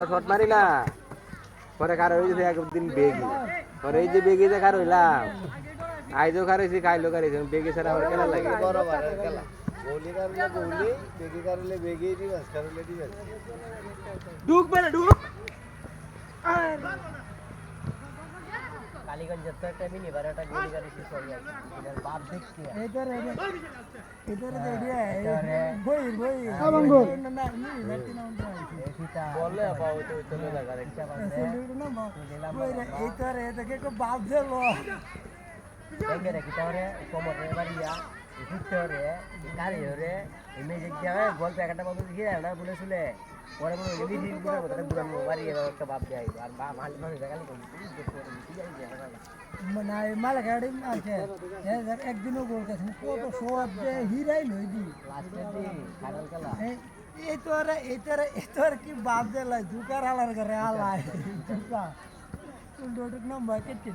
shot মারি না পরে কার হইছে একদিন বেগি পরে এই যে বেগি যে কার হইলাম আইজো কারেছি কাইলো কারেছি বেগি ছাড়া আমার খেলা লাগে বরাবর খেলা গোলি কারলে গোলি বেগি কারলে বেগি ডিফেন্স কারলে ডিফেন্স ঢুক বেলে ঢুক কালীগঞ্জের তো একটা মিনি বারোটা গোলি গাড়ি শেষ হয়ে গেছে এটার বাপ দেখছি इधर বলে পাও তো চলে লাগা রিকশা ব্যাংকে রেখে তাহলে কোমরে বাড়িয়া ভিতরে গাড়ি হরে এমনি জায়গায় গল্প একটা বন্ধু দিয়ে না বলে শুনে পরে মনে হয় লিখি গুলো কথা গুলো বাড়ি একটা বাপ দেয় আর বা মাল মানে জায়গা কই माला गाड़ी में आके एक दिन गोल का कत सोआद दे हिराई लई दी লাস্টে দি ফাইনাল খেলা এই তোর কি বাপ দে লাই দুকার হালার করে হালাই দুকা তুই ডোটক না মার্কেট কে